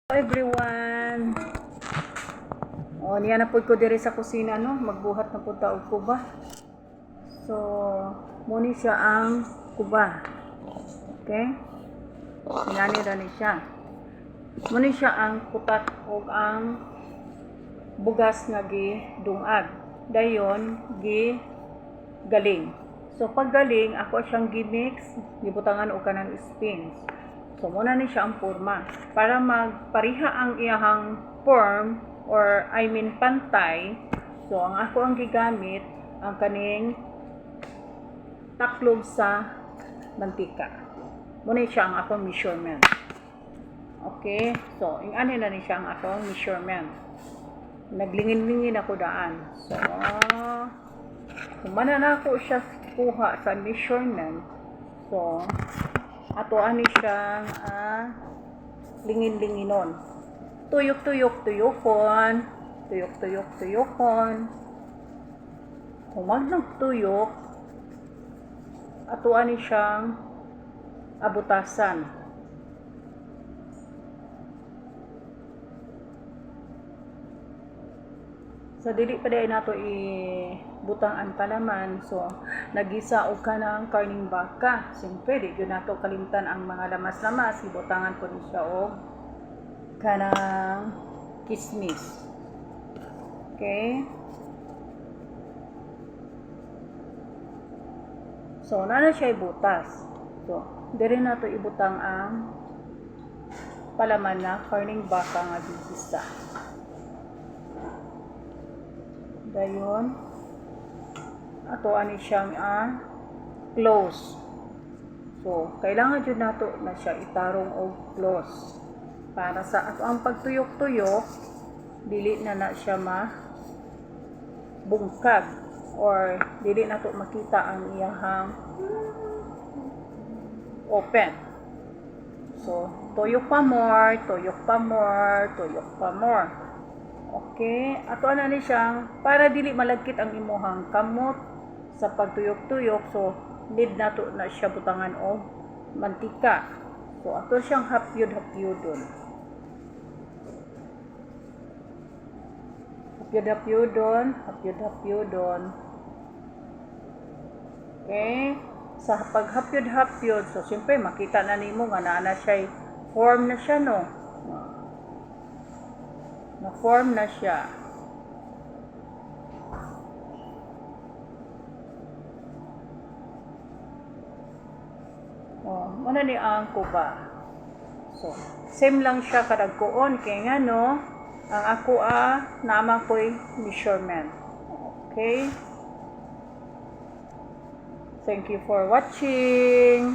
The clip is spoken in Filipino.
Hello everyone. Niya na po ko diri sa kusina no, magbuhat na po ta og kuba. So, muni siya ang kuba. Okay? Inani ra ni siya. Muni siya ang kutat og ang bugas nga gidungag. Dayon gi galing. So paggaling ako siyang gimix, gibutangan og kanang spins. So, muna ni siya ang forma. Para magpariha ang iyahang form, or I mean pantay, so, ang ako ang gigamit, ang kaning taklob sa mantika. Muna siya ang akong measurement. Okay? So, ingani na ni siya ang akong measurement. Naglingin-lingin ako daan. So, kung mana na ako siya kuha sa measurement, so, ato ani siyang lingin-linginon. Tuyok-tuyok-tuyokon. Tuyok-tuyok-tuyokon. Kung magtuyok, ato ani siyang abutasan. So, dili pa dahil nato ibutang ang palaman. So, nagisa o ka ng karning baka. Siyempre, di yun nato kalimtan ang mga lamas-lamas. Ibutangan po rin siya o kanang kismis. Okay? So, na siya ibutas. So, diri nato ibutang ang palaman na karning baka nga gigisa. Dayon, ato ani siyang close. So, kailangan jud nato na siya itarong og close. Para sa ato ang pagtuyok-tuyok, dili na siya bungkag or dili nato makita ang iyahang open. So, tuyok pa more, tuyok pa more, tuyok pa more. Okay, ato na ni siyang para dili malagkit ang imuhang kamot sa pagtuyok-tuyok. So, need nato na siya butangan og mantika. So, ato siyang hapyod-hapyodon. Hapyod-hapyodon, hapyod-hapyodon. Okay, sa paghapyod-hapyod, so siyempre makita na nimo nga naa siya form na siya no. Na-form na siya. Muna ni ang kuba. So, same lang siya kadagkoon. Kaya nga no, ang ako naman ko'y measurement. Okay? Thank you for watching.